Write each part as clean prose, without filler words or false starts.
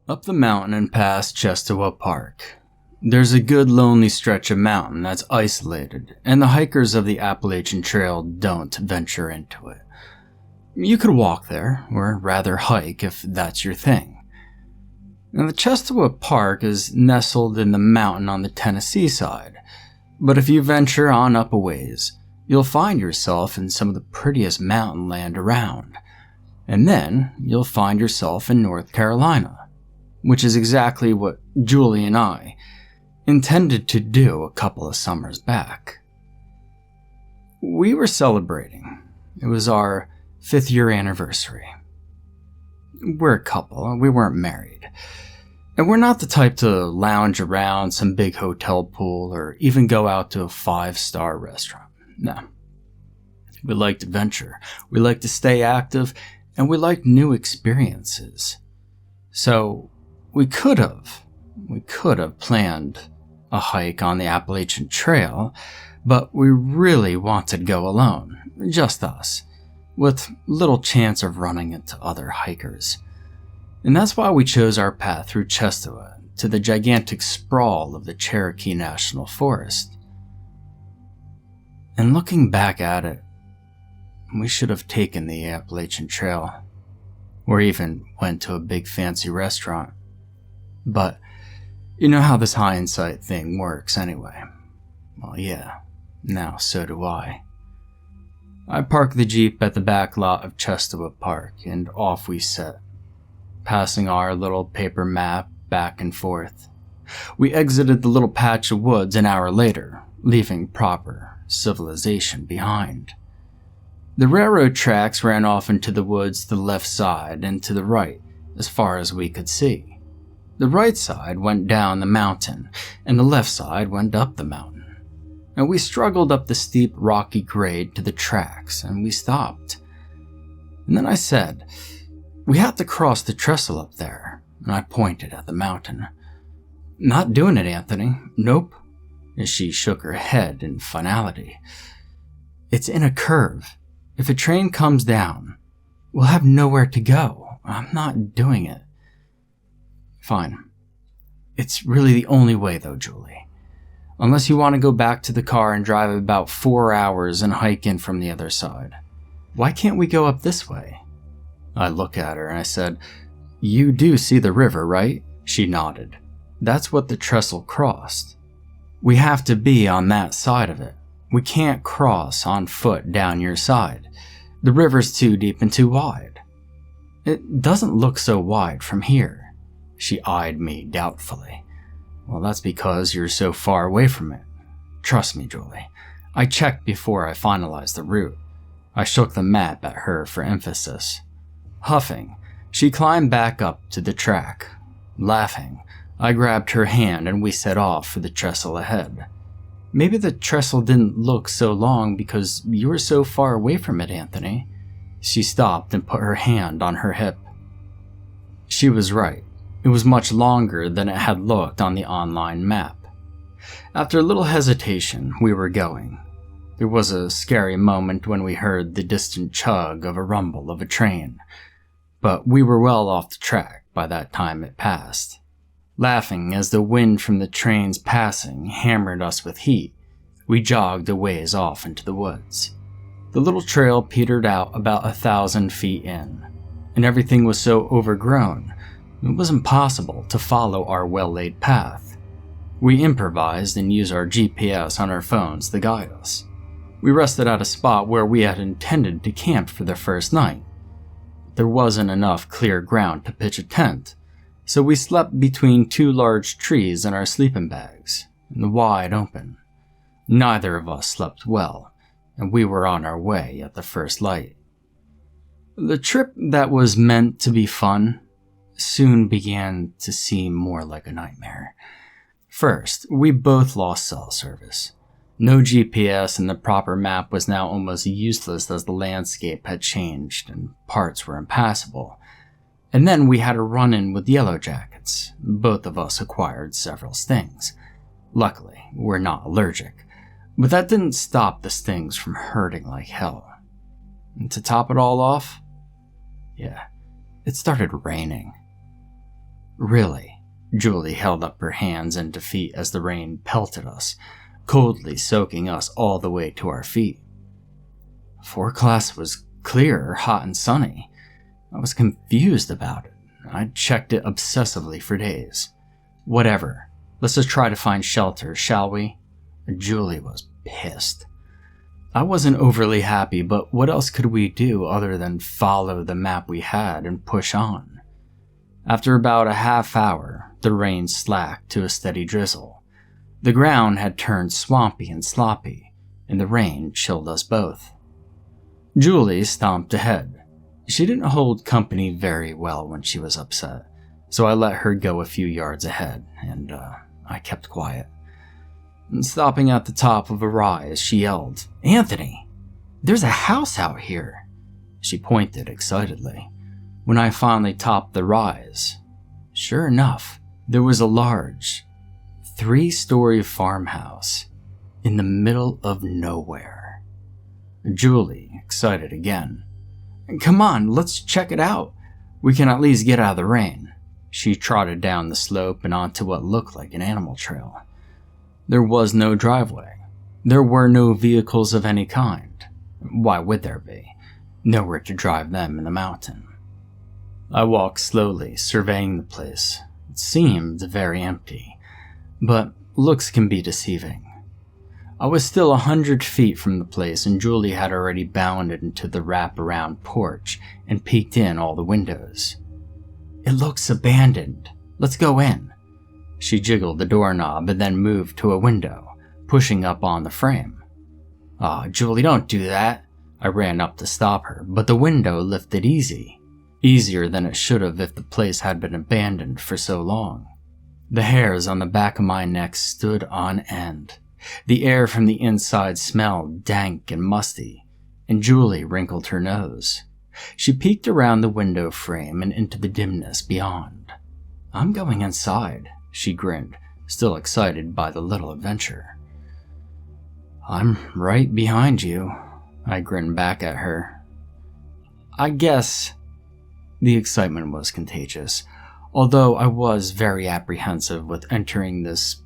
Up the mountain and past Chestewa Park. There's a good lonely stretch of mountain that's isolated, and the hikers of the Appalachian Trail don't venture into it. You could walk there, or rather hike if that's your thing. Now, the Chestewa Park is nestled in the mountain on the Tennessee side, but if you venture on up a ways, you'll find yourself in some of the prettiest mountain land around, and then you'll find yourself in North Carolina, which is exactly what Julie and I intended to do a couple of summers back. We were celebrating. It was our 5th year anniversary. We're a couple, we weren't married. And we're not the type to lounge around some big hotel pool or even go out to a 5-star restaurant. No. We liked adventure, we liked to stay active, and we liked new experiences. So we could have planned a hike on the Appalachian Trail, but we really wanted to go alone, just us, with little chance of running into other hikers. And that's why we chose our path through Chestewa to the gigantic sprawl of the Cherokee National Forest. And looking back at it, we should have taken the Appalachian Trail, or even went to a big fancy restaurant. But you know how this hindsight thing works anyway. Well, yeah, now so do I. I parked the Jeep at the back lot of Chestewa Park, and off we set, passing our little paper map back and forth. We exited the little patch of woods an hour later, leaving proper civilization behind. The railroad tracks ran off into the woods to the left side and to the right, as far as we could see. The right side went down the mountain, and the left side went up the mountain. And we struggled up the steep, rocky grade to the tracks, and we stopped. And then I said, "We have to cross the trestle up there," and I pointed at the mountain. "Not doing it, Anthony. Nope." And she shook her head in finality. "It's in a curve. If a train comes down, we'll have nowhere to go. I'm not doing it." "Fine. It's really the only way though, Julie. Unless you want to go back to the car and drive about 4 hours and hike in from the other side. Why can't we go up this way?" I looked at her and I said, "You do see the river, right?" She nodded. "That's what the trestle crossed. We have to be on that side of it. We can't cross on foot down your side. The river's too deep and too wide." "It doesn't look so wide from here." She eyed me doubtfully. "Well, that's because you're so far away from it. Trust me, Julie. I checked before I finalized the route." I shook the map at her for emphasis. Huffing, she climbed back up to the track. Laughing, I grabbed her hand and we set off for the trestle ahead. "Maybe the trestle didn't look so long because you were so far away from it, Anthony." She stopped and put her hand on her hip. She was right. It was much longer than it had looked on the online map. After a little hesitation, we were going. There was a scary moment when we heard the distant chug of a rumble of a train, but we were well off the track by that time it passed. Laughing as the wind from the train's passing hammered us with heat, we jogged a ways off into the woods. The little trail petered out about 1,000 feet in, and everything was so overgrown it was impossible to follow our well-laid path. We improvised and used our GPS on our phones to guide us. We rested at a spot where we had intended to camp for the first night. There wasn't enough clear ground to pitch a tent, so we slept between 2 large trees in our sleeping bags, in the wide open. Neither of us slept well, and we were on our way at the first light. The trip that was meant to be fun soon began to seem more like a nightmare. First, we both lost cell service. No GPS and the proper map was now almost useless as the landscape had changed and parts were impassable. And then we had a run-in with Yellow Jackets. Both of us acquired several stings. Luckily, we're not allergic, but that didn't stop the stings from hurting like hell. And to top it all off, it started raining. Really? Julie held up her hands in defeat as the rain pelted us, coldly soaking us all the way to our feet. 4 class was clear, hot and sunny. I was confused about it. I'd checked it obsessively for days. Whatever. Let's just try to find shelter, shall we? Julie was pissed. I wasn't overly happy, but what else could we do other than follow the map we had and push on? After about a half hour, the rain slacked to a steady drizzle. The ground had turned swampy and sloppy, and the rain chilled us both. Julie stomped ahead. She didn't hold company very well when she was upset, so I let her go a few yards ahead, and I kept quiet. And stopping at the top of a rise, she yelled, "Anthony, there's a house out here!" She pointed excitedly. When I finally topped the rise, sure enough, there was a large, 3-story farmhouse in the middle of nowhere. Julie, excited again. "Come on, let's check it out. We can at least get out of the rain." She trotted down the slope and onto what looked like an animal trail. There was no driveway. There were no vehicles of any kind. Why would there be? Nowhere to drive them in the mountain. I walked slowly, surveying the place. It seemed very empty, but looks can be deceiving. I was still 100 feet from the place, and Julie had already bounded into the wrap-around porch and peeked in all the windows. "It looks abandoned. Let's go in." She jiggled the doorknob and then moved to a window, pushing up on the frame. "Aw, Julie, don't do that." I ran up to stop her, but the window lifted easy. Easier than it should have if the place had been abandoned for so long. The hairs on the back of my neck stood on end. The air from the inside smelled dank and musty, and Julie wrinkled her nose. She peeked around the window frame and into the dimness beyond. "I'm going inside," she grinned, still excited by the little adventure. "I'm right behind you," I grinned back at her. I guess the excitement was contagious, although I was very apprehensive with entering this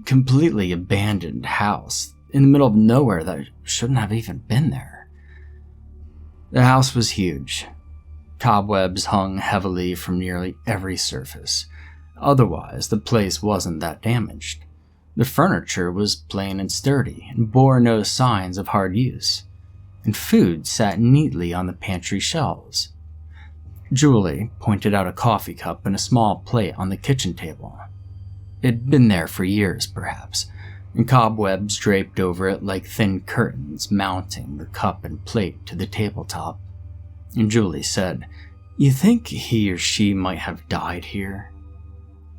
completely abandoned house in the middle of nowhere that shouldn't have even been there. The house was huge. Cobwebs hung heavily from nearly every surface. Otherwise, the place wasn't that damaged. The furniture was plain and sturdy and bore no signs of hard use, and food sat neatly on the pantry shelves. Julie pointed out a coffee cup and a small plate on the kitchen table. It'd been there for years, perhaps, and cobwebs draped over it like thin curtains mounting the cup and plate to the tabletop. And Julie said, "You think he or she might have died here?"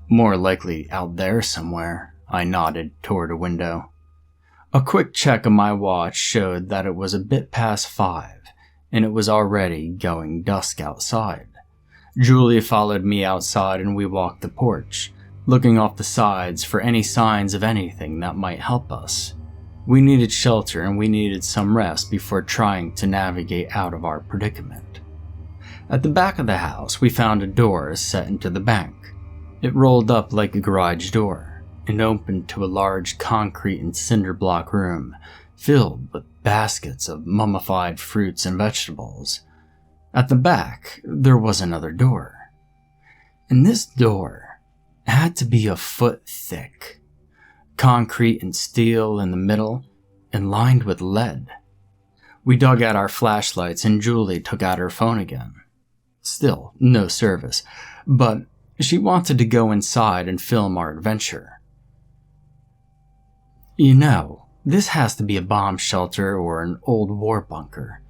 "More likely out there somewhere," I nodded toward a window. A quick check of my watch showed that it was a bit past 5, and it was already going dusk outside. Julie followed me outside and we walked the porch, looking off the sides for any signs of anything that might help us. We needed shelter and we needed some rest before trying to navigate out of our predicament. At the back of the house, we found a door set into the bank. It rolled up like a garage door and opened to a large concrete and cinder block room filled with baskets of mummified fruits and vegetables. At the back, there was another door. And this door had to be a foot thick. Concrete and steel in the middle and lined with lead. We dug out our flashlights and Julie took out her phone again. Still, no service, but she wanted to go inside and film our adventure. "You know, this has to be a bomb shelter or an old war bunker.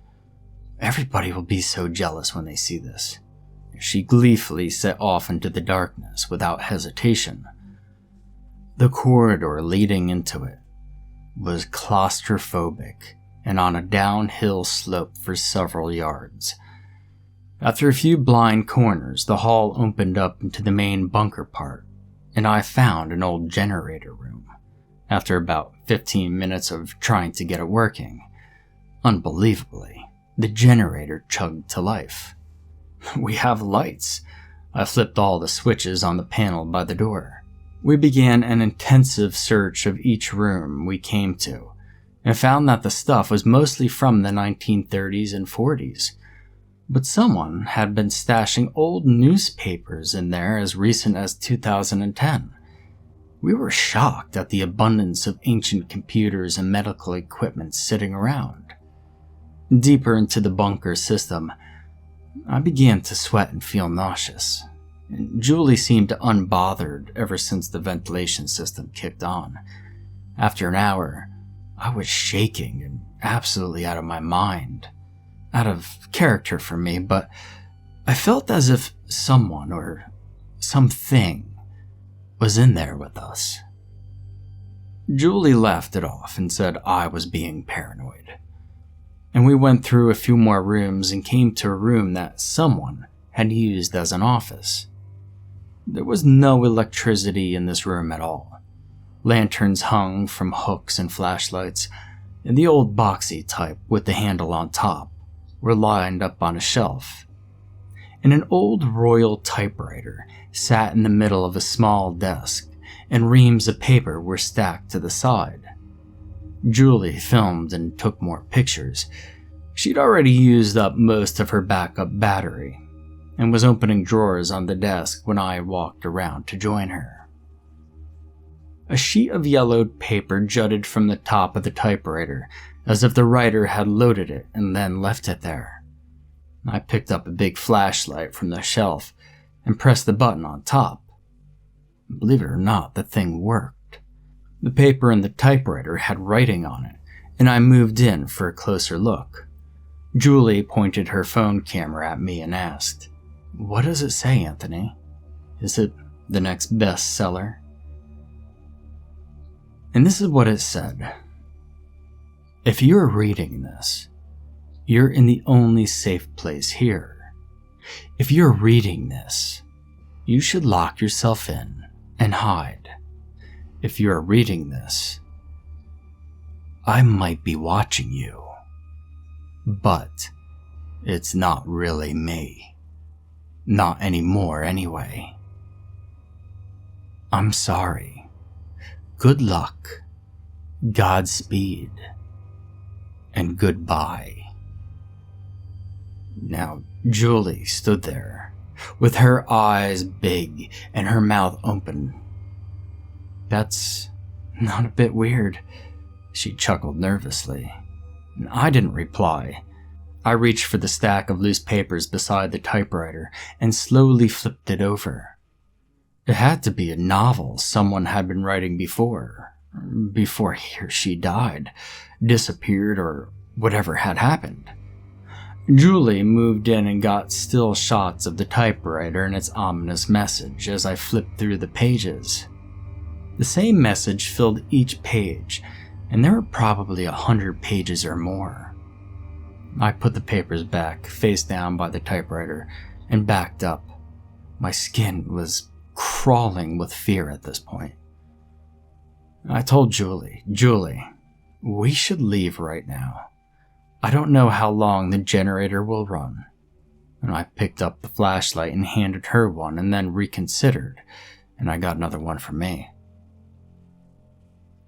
Everybody will be so jealous when they see this." She gleefully set off into the darkness without hesitation. The corridor leading into it was claustrophobic and on a downhill slope for several yards. After a few blind corners, the hall opened up into the main bunker part, and I found an old generator room. After about 15 minutes of trying to get it working, unbelievably, the generator chugged to life. "We have lights," I flipped all the switches on the panel by the door. We began an intensive search of each room we came to, and found that the stuff was mostly from the 1930s and 40s. But someone had been stashing old newspapers in there as recent as 2010. We were shocked at the abundance of ancient computers and medical equipment sitting around. Deeper into the bunker system, I began to sweat and feel nauseous. And Julie seemed unbothered ever since the ventilation system kicked on. After an hour, I was shaking and absolutely out of my mind. Out of character for me, but I felt as if someone or something was in there with us. Julie laughed it off and said I was being paranoid. And we went through a few more rooms and came to a room that someone had used as an office. There was no electricity in this room at all. Lanterns hung from hooks and flashlights, and the old boxy type with the handle on top were lined up on a shelf. And an old royal typewriter sat in the middle of a small desk, and reams of paper were stacked to the side. Julie filmed and took more pictures. She'd already used up most of her backup battery, and was opening drawers on the desk when I walked around to join her. A sheet of yellowed paper jutted from the top of the typewriter, as if the writer had loaded it and then left it there. I picked up a big flashlight from the shelf and pressed the button on top. Believe it or not, the thing worked. The paper in the typewriter had writing on it, and I moved in for a closer look. Julie pointed her phone camera at me and asked, "What does it say, Anthony? Is it the next bestseller?" And this is what it said. "If you're reading this, you're in the only safe place here. If you're reading this, you should lock yourself in and hide. If you're reading this, I might be watching you. But it's not really me. Not anymore anyway. I'm sorry. Good luck. Godspeed. And goodbye." Now, Julie stood there, with her eyes big and her mouth open. "That's not a bit weird," she chuckled nervously. I didn't reply. I reached for the stack of loose papers beside the typewriter and slowly flipped it over. It had to be a novel someone had been writing before he or she died, disappeared, or whatever had happened. Julie moved in and got still shots of the typewriter and its ominous message as I flipped through the pages. The same message filled each page, and there were probably 100 pages or more. I put the papers back, face down by the typewriter, and backed up. My skin was crawling with fear at this point. I told Julie, we should leave right now. I don't know how long the generator will run." And I picked up the flashlight and handed her one, and then reconsidered, and I got another one for me.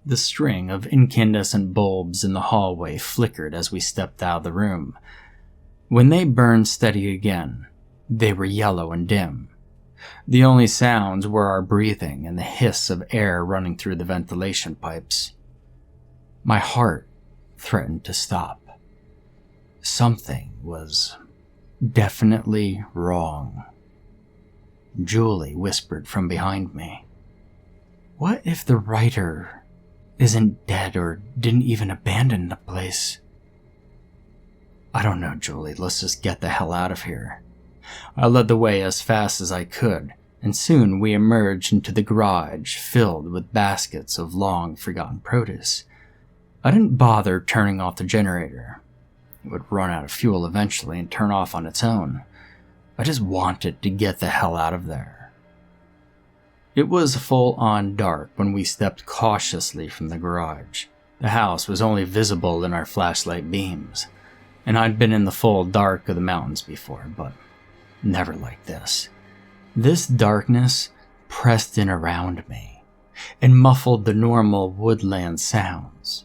The string of incandescent bulbs in the hallway flickered as we stepped out of the room. When they burned steady again, they were yellow and dim. The only sounds were our breathing and the hiss of air running through the ventilation pipes. My heart threatened to stop. Something was definitely wrong. Julie whispered from behind me, "What if the writer isn't dead or didn't even abandon the place?" "I don't know, Julie. Let's just get the hell out of here." I led the way as fast as I could, and soon we emerged into the garage filled with baskets of long-forgotten produce. I didn't bother turning off the generator. It would run out of fuel eventually and turn off on its own. I just wanted to get the hell out of there. It was full-on dark when we stepped cautiously from the garage. The house was only visible in our flashlight beams, and I'd been in the full dark of the mountains before, but never like this. This darkness pressed in around me and muffled the normal woodland sounds.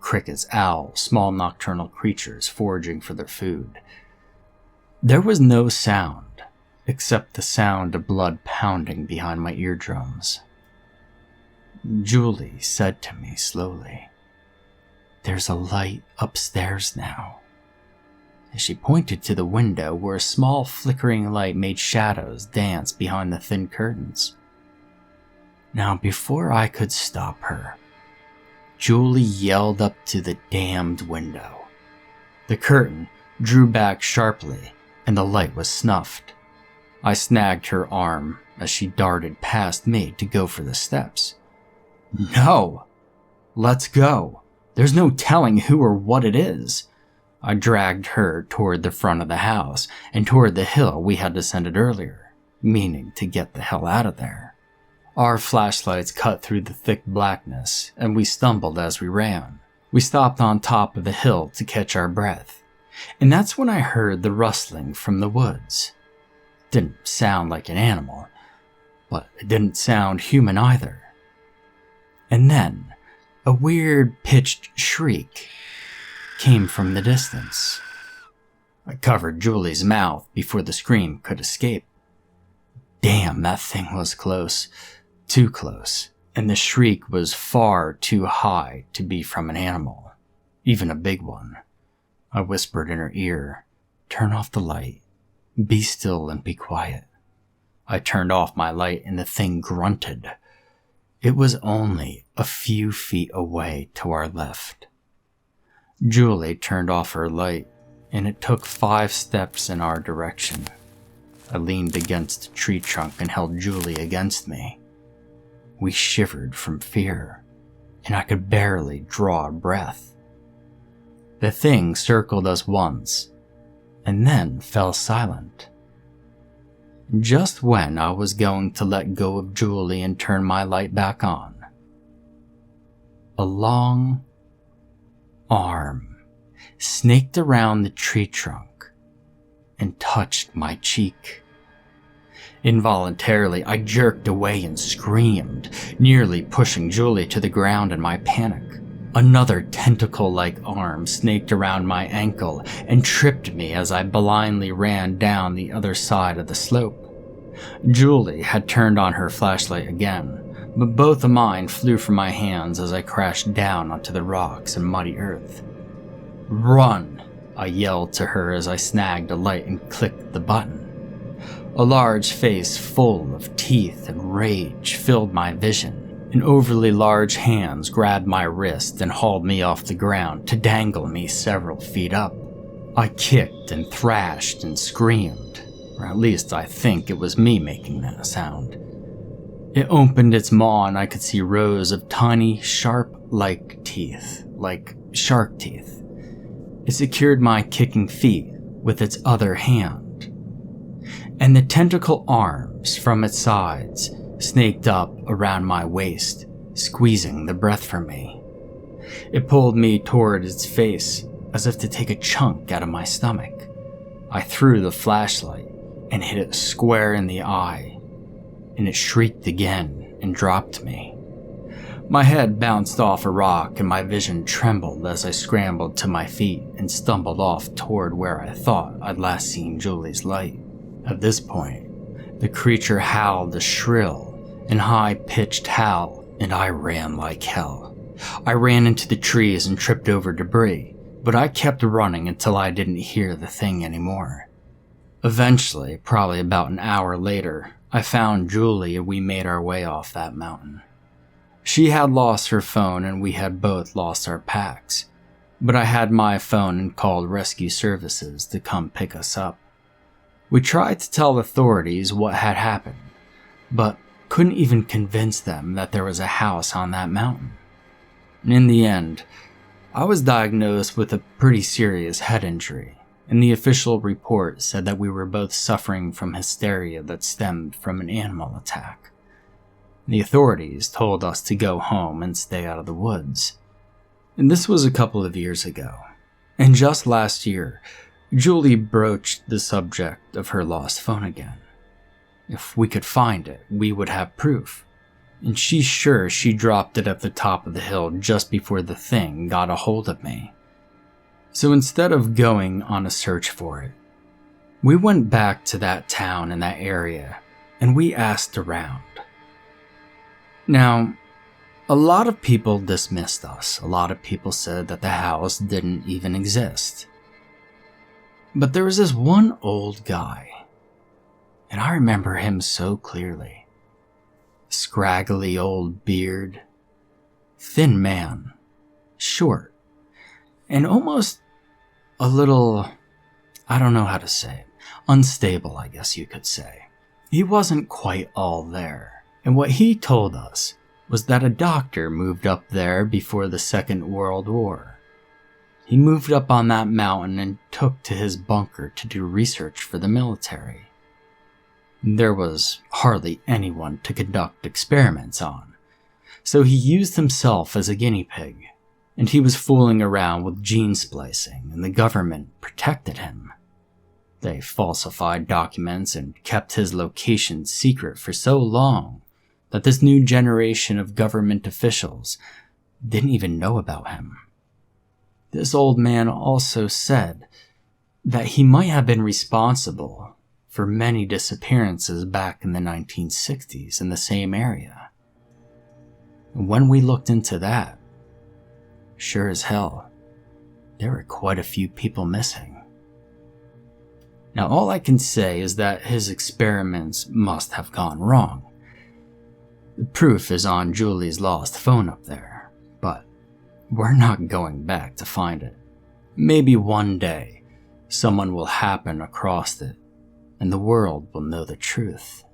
Crickets, owls, small nocturnal creatures foraging for their food. There was no sound except the sound of blood pounding behind my eardrums. Julie said to me slowly, "There's a light upstairs now." And she pointed to the window where a small flickering light made shadows dance behind the thin curtains. Now, before I could stop her, Julie yelled up to the damned window. The curtain drew back sharply, and the light was snuffed. I snagged her arm as she darted past me to go for the steps. "No! Let's go. There's no telling who or what it is." I dragged her toward the front of the house and toward the hill we had descended earlier, meaning to get the hell out of there. Our flashlights cut through the thick blackness, and we stumbled as we ran. We stopped on top of the hill to catch our breath, and that's when I heard the rustling from the woods. Didn't sound like an animal, but it didn't sound human either. And then, a weird pitched shriek came from the distance. I covered Julie's mouth before the scream could escape. Damn, that thing was close. Too close. And the shriek was far too high to be from an animal, even a big one. I whispered in her ear, "Turn off the light. Be still and be quiet." I turned off my light and the thing grunted. It was only a few feet away to our left. Julie turned off her light, and it took 5 steps in our direction. I leaned against a tree trunk and held Julie against me. We shivered from fear, and I could barely draw a breath. The thing circled us once, and then fell silent. Just when I was going to let go of Julie and turn my light back on, a long arm snaked around the tree trunk and touched my cheek. Involuntarily, I jerked away and screamed, nearly pushing Julie to the ground in my panic. Another tentacle-like arm snaked around my ankle and tripped me as I blindly ran down the other side of the slope. Julie had turned on her flashlight again, but both of mine flew from my hands as I crashed down onto the rocks and muddy earth. "Run!" I yelled to her as I snagged a light and clicked the button. A large face full of teeth and rage filled my vision, and overly large hands grabbed my wrist and hauled me off the ground to dangle me several feet up. I kicked and thrashed and screamed, or at least I think it was me making that sound. It opened its maw and I could see rows of tiny, sharp-like teeth, like shark teeth. It secured my kicking feet with its other hand, and the tentacle arms from its sides snaked up around my waist, squeezing the breath from me. It pulled me toward its face as if to take a chunk out of my stomach. I threw the flashlight and hit it square in the eye, and it shrieked again and dropped me. My head bounced off a rock and my vision trembled as I scrambled to my feet and stumbled off toward where I thought I'd last seen Julie's light. At this point, the creature howled a shrill and high-pitched howl, and I ran like hell. I ran into the trees and tripped over debris, but I kept running until I didn't hear the thing anymore. Eventually, probably about an hour later, I found Julie and we made our way off that mountain. She had lost her phone and we had both lost our packs, but I had my phone and called rescue services to come pick us up. We tried to tell authorities what had happened, but couldn't even convince them that there was a house on that mountain. And in the end, I was diagnosed with a pretty serious head injury, and the official report said that we were both suffering from hysteria that stemmed from an animal attack. The authorities told us to go home and stay out of the woods. And this was a couple of years ago. And just last year, Julie broached the subject of her lost phone again. If we could find it, we would have proof. And she's sure she dropped it at the top of the hill just before the thing got a hold of me. So instead of going on a search for it, we went back to that town and that area, and we asked around. Now, a lot of people dismissed us. A lot of people said that the house didn't even exist. But there was this one old guy, and I remember him so clearly. Scraggly old beard, thin man, short, and almost a little, I don't know how to say it, unstable, I guess you could say. He wasn't quite all there, and what he told us was that a doctor moved up there before the Second World War. He moved up on that mountain and took to his bunker to do research for the military. There was hardly anyone to conduct experiments on, so he used himself as a guinea pig, and he was fooling around with gene splicing, and the government protected him. They falsified documents and kept his location secret for so long that this new generation of government officials didn't even know about him. This old man also said that he might have been responsible for many disappearances back in the 1960s in the same area. And when we looked into that, sure as hell, there were quite a few people missing. Now, all I can say is that his experiments must have gone wrong. The proof is on Julie's lost phone up there, but we're not going back to find it. Maybe one day, someone will happen across it, and the world will know the truth.